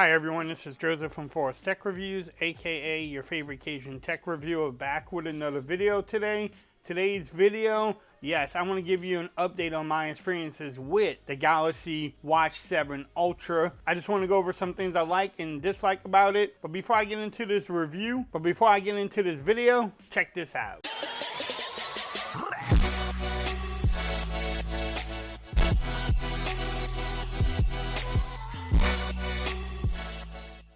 Hi everyone, this is Joseph from Forest Tech Reviews, aka your favorite Cajun tech reviewer, back with another video today. Today's video, yes, I want to give you an update on my experiences with the Galaxy Watch 7 Ultra. I just want to go over some things I like and dislike about it. But before I get into this video, check this out.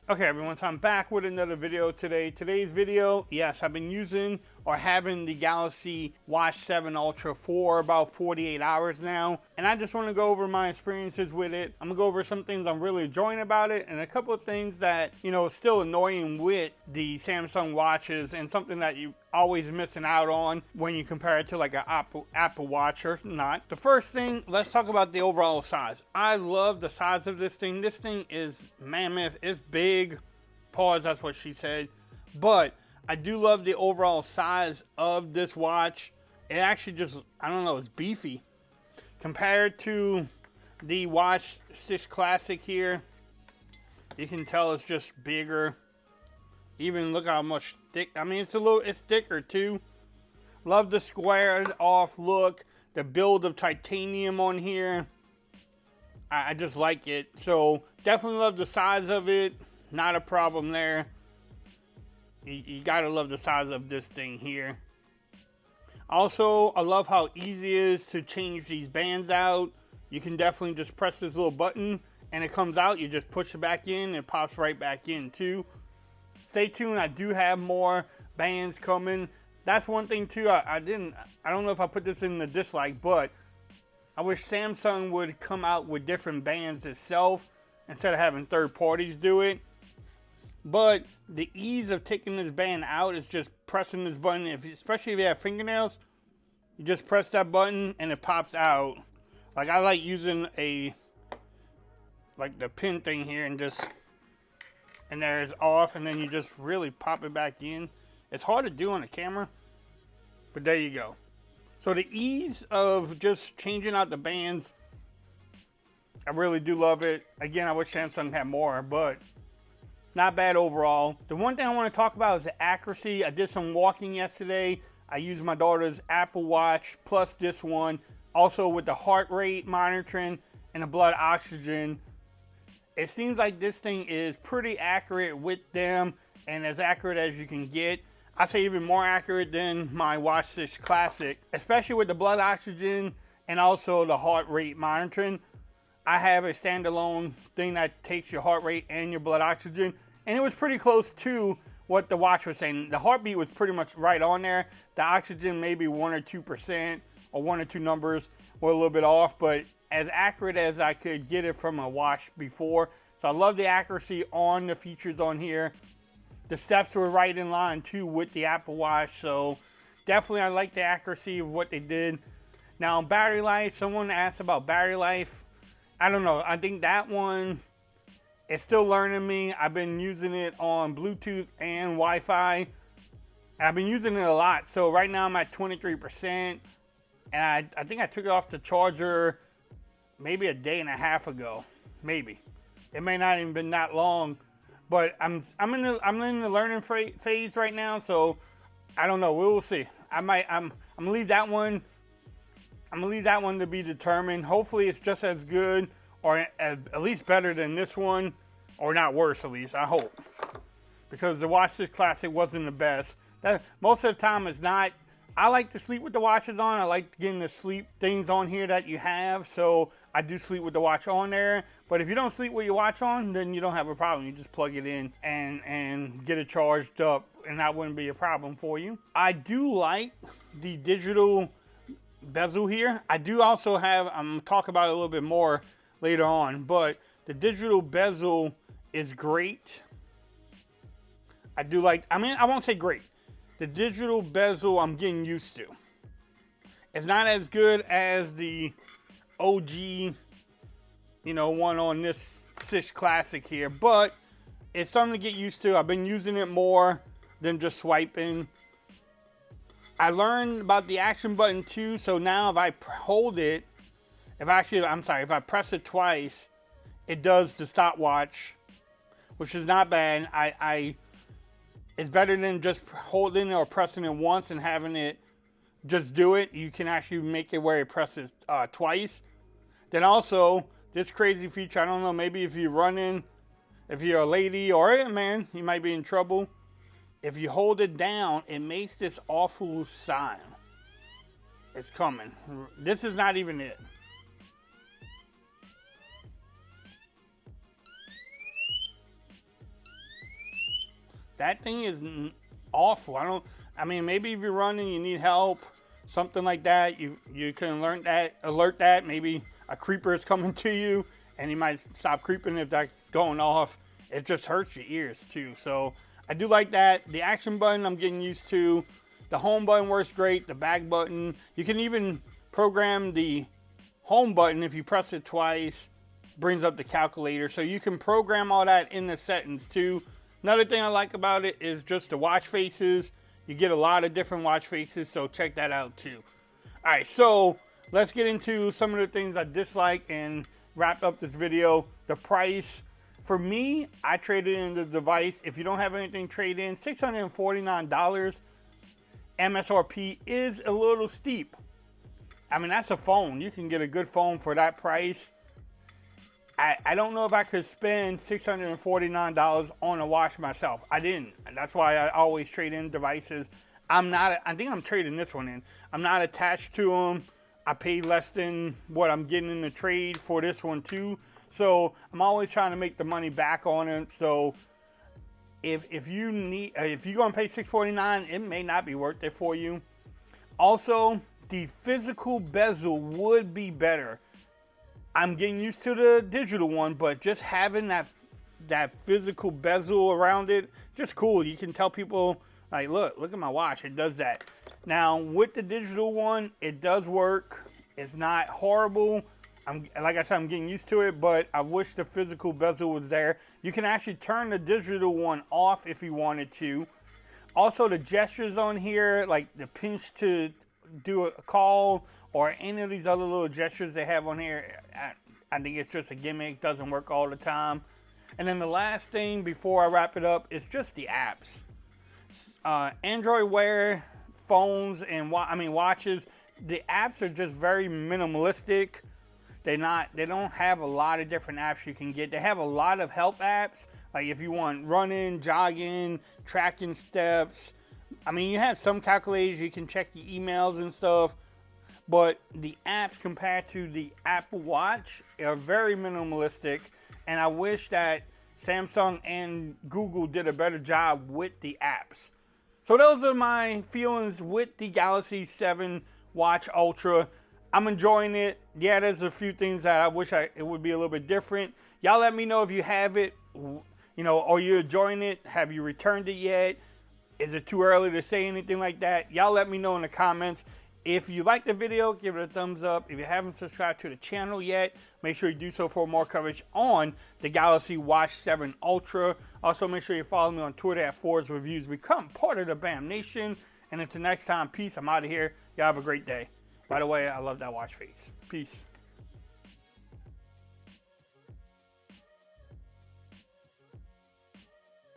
Okay everyone, so I'm back with another video today. Today's video, yes, I've been using or having the Galaxy Watch 7 Ultra for about 48 hours now. And I just want to go over my experiences with it. I'm going to go over some things I'm really enjoying about it and a couple of things that, you know, still annoying with the Samsung watches and something that you always missing out on when you compare it to like an Apple Watch or not. The first thing, let's talk about the overall size. I love the size of this thing. This thing is mammoth. It's big. Pause, that's what she said. But I do love the overall size of this watch. It actually just, I don't know, it's beefy. Compared to the Watch 6 Classic here, you can tell it's just bigger. Even look how much thick, I mean, it's thicker too. Love the squared off look, the build of titanium on here. I just like it. So definitely love the size of it. Not a problem there. You gotta love the size of this thing here. Also, I love how easy it is to change these bands out. You can definitely just press this little button and it comes out. You just push it back in, it pops right back in too. Stay tuned, I do have more bands coming. That's one thing too, I don't know if I put this in the dislike, but I wish Samsung would come out with different bands itself instead of having third parties do it. But the ease of taking this band out is just pressing this button, especially if you have fingernails. You just press that button and it pops out. Like I like using like the pin thing here and just, and there it's off, and then you just really pop it back in. It's hard to do on a camera, but there you go. So the ease of just changing out the bands, I really do love it. Again, I wish Samsung had more, but not bad overall. The one thing I want to talk about is the accuracy. I did some walking yesterday. I used my daughter's Apple Watch plus this one, also with the heart rate monitoring and the blood oxygen. It seems like this thing is pretty accurate with them and as accurate as you can get. I say even more accurate than my Watch 6 Classic, especially with the blood oxygen and also the heart rate monitoring. I have a standalone thing that takes your heart rate and your blood oxygen, and it was pretty close to what the watch was saying. The heartbeat was pretty much right on there. The oxygen maybe 1 or 2%, or 1 or 2 numbers were a little bit off, but as accurate as I could get it from a watch before. So I love the accuracy on the features on here. The steps were right in line too with the Apple Watch, so definitely I like the accuracy of what they did. Now battery life, someone asked about battery life. I don't know, I think that one is still learning me. I've been using it on Bluetooth and Wi-Fi. I've been using it a lot, so right now I'm at 23%, and I think I took it off the charger maybe a day and a half ago, maybe. It may not even been that long, but I'm in the learning phase right now, so I don't know. We will see. I'm gonna leave that one. I'm gonna leave that one to be determined. Hopefully, it's just as good or at least better than this one, or not worse. At least I hope, because the Watch 6 Classic wasn't the best. That most of the time it's not. I like to sleep with the watches on. I like getting the sleep things on here that you have, so I do sleep with the watch on there. But if you don't sleep with your watch on, then you don't have a problem. You just plug it in and get it charged up, and that wouldn't be a problem for you. I do like the digital bezel here. I do also have, I'm going to talk about it a little bit more later on, but the digital bezel is great. I do like, I mean, I won't say great. The digital bezel I'm getting used to. It's not as good as the OG, you know, one on this 6 Classic here, but it's something to get used to. I've been using it more than just swiping. I learned about the action button too, so now if I hold it, if I press it twice, it does the stopwatch. which is not bad. It's better than just holding or pressing it once and having it just do it. You can actually make it where it presses twice. Then also, this crazy feature, I don't know, maybe if you're running, if you're a lady or a man, you might be in trouble. If you hold it down, it makes this awful sound. It's coming. This is not even it. That thing is awful. I mean, maybe if you're running, you need help, something like that. You can alert that. Maybe a creeper is coming to you, and you might stop creeping if that's going off. It just hurts your ears too. So I do like that. The action button I'm getting used to. The home button works great. The back button. You can even program the home button if you press it twice. Brings up the calculator. So you can program all that in the settings too. Another thing I like about it is just the watch faces. You get a lot of different watch faces, so check that out too. All right, so let's get into some of the things I dislike and wrap up this video. The price. For me, I traded in the device. If you don't have anything trade in, $649 MSRP is a little steep. I mean, that's a phone. You can get a good phone for that price. I don't know if I could spend $649 on a watch myself. I didn't. And that's why I always trade in devices. I think I'm trading this one in. I'm not attached to them. I paid less than what I'm getting in the trade for this one too. So I'm always trying to make the money back on it. So if you're gonna pay $649, it may not be worth it for you. Also, the physical bezel would be better. I'm getting used to the digital one, but just having that physical bezel around it, just cool. You can tell people, like, look at my watch, it does that. Now, with the digital one, it does work. It's not horrible. Like I said, I'm getting used to it, but I wish the physical bezel was there. You can actually turn the digital one off if you wanted to. Also, the gestures on here, like the pinch to do a call or any of these other little gestures they have on here, I think it's just a gimmick. Doesn't work all the time. And then the last thing before I wrap it up is just the apps. Android Wear phones and watches, the apps are just very minimalistic. They don't have a lot of different apps you can get. They have a lot of help apps, like if you want running, jogging, tracking steps. I mean, you have some calculators, you can check your emails and stuff, but the apps compared to the Apple Watch are very minimalistic, and I wish that Samsung and Google did a better job with the apps. So those are my feelings with the Galaxy 7 Watch Ultra. I'm enjoying it. Yeah, there's a few things that I wish it would be a little bit different. Y'all let me know if you have it, are you enjoying it? Have you returned it yet? Is it too early to say anything like that? Y'all let me know in the comments. If you like the video, give it a thumbs up. If you haven't subscribed to the channel yet, make sure you do so for more coverage on the Galaxy Watch 7 Ultra. Also, make sure you follow me on Twitter at Ford's Reviews. Become part of the BAM Nation. And until next time, peace. I'm out of here. Y'all have a great day. By the way, I love that watch face. Peace.